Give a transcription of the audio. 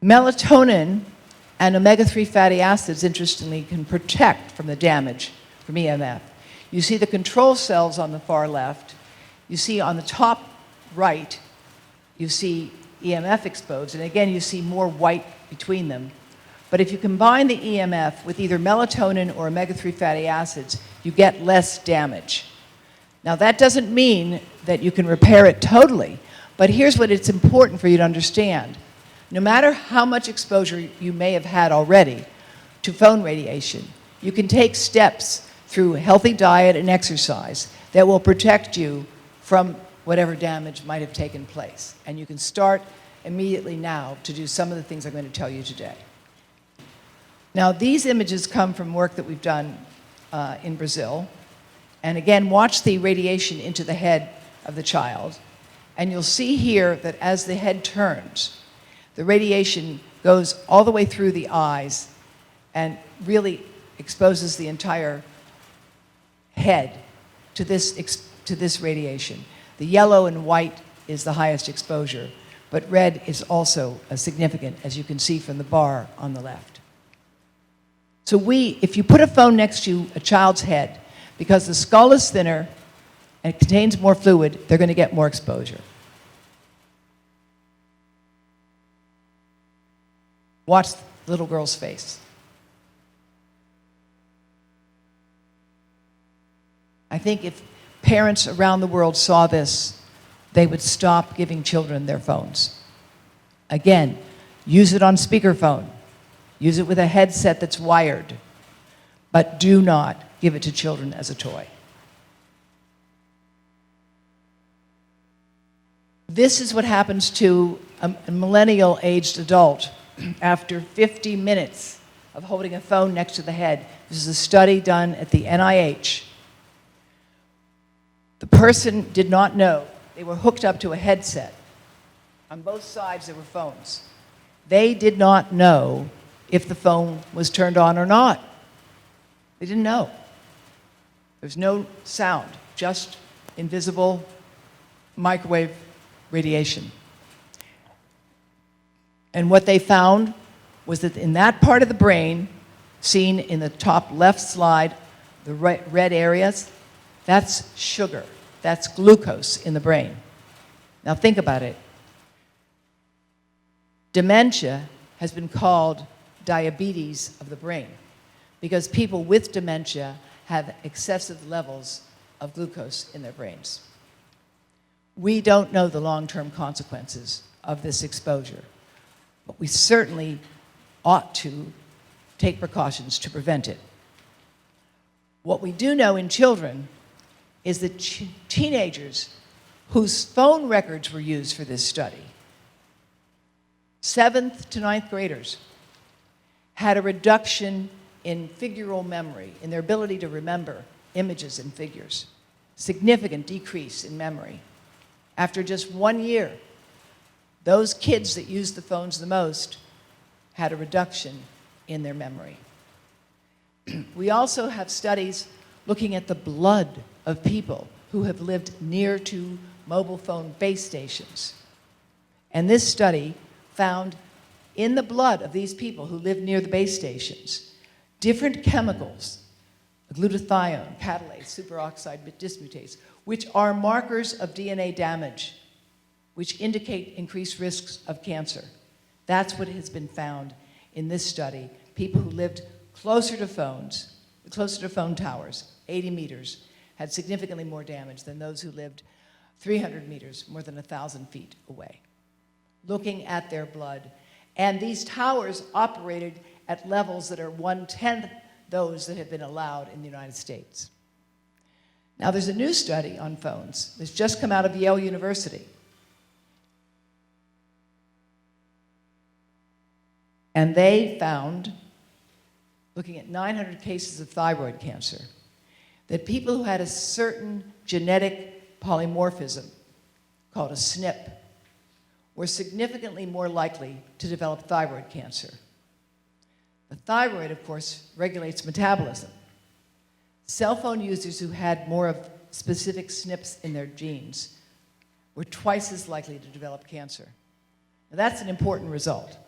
Melatonin and omega-3 fatty acids, interestingly, can protect from the damage from EMF. You see the control cells on the far left. You see on the top right, you see EMF exposed. And again, you see more white between them. But if you combine the EMF with either melatonin or omega-3 fatty acids, you get less damage. Now, that doesn't mean that you can repair it totally, but here's what it's important for you to understand. No matter how much exposure you may have had already to phone radiation, you can take steps through healthy diet and exercise that will protect you from whatever damage might have taken place. And you can start immediately now to do some of the things I'm going to tell you today. Now, these images come from work that we've done in Brazil. And again, watch the radiation into the head of the child. And you'll see here that as the head turns, the radiation goes all the way through the eyes and really exposes the entire head to this radiation. The yellow and white is the highest exposure, but red is also significant, as you can see from the bar on the left. So if you put a phone next to a child's head, because the skull is thinner and it contains more fluid, they're going to get more exposure. Watch the little girl's face. I think if parents around the world saw this, they would stop giving children their phones. Again, use it on speakerphone. Use it with a headset that's wired. But do not give it to children as a toy. This is what happens to a millennial-aged adult after 50 minutes of holding a phone next to the head. This is a study done at the NIH. The person did not know. They were hooked up to a headset. On both sides there were phones. They did not know if the phone was turned on or not. They didn't know. There's no sound, just invisible microwave radiation. And what they found was that in that part of the brain, seen in the top left slide, the red areas, that's sugar. That's glucose in the brain. Now think about it. Dementia has been called diabetes of the brain because people with dementia have excessive levels of glucose in their brains. We don't know the long-term consequences of this exposure, but we certainly ought to take precautions to prevent it. What we do know in children is that teenagers whose phone records were used for this study, 7th to 9th graders, had a reduction in figural memory, in their ability to remember images and figures. Significant decrease in memory. After just 1 year, those kids that used the phones the most had a reduction in their memory. We also have studies looking at the blood of people who have lived near to mobile phone base stations. And this study found in the blood of these people who live near the base stations different chemicals, glutathione, catalase, superoxide dismutase, which are markers of DNA damage, which indicate increased risks of cancer. That's what has been found in this study. People who lived closer to phones, closer to phone towers, 80 meters, had significantly more damage than those who lived 300 meters, more than 1,000 feet away. Looking at their blood. And these towers operated at levels that are 1/10 those that have been allowed in the United States. Now, there's a new study on phones that's just come out of Yale University. And they found, looking at 900 cases of thyroid cancer, that people who had a certain genetic polymorphism, called a SNP, were significantly more likely to develop thyroid cancer. The thyroid, of course, regulates metabolism. Cell phone users who had more of specific SNPs in their genes were twice as likely to develop cancer. Now, that's an important result.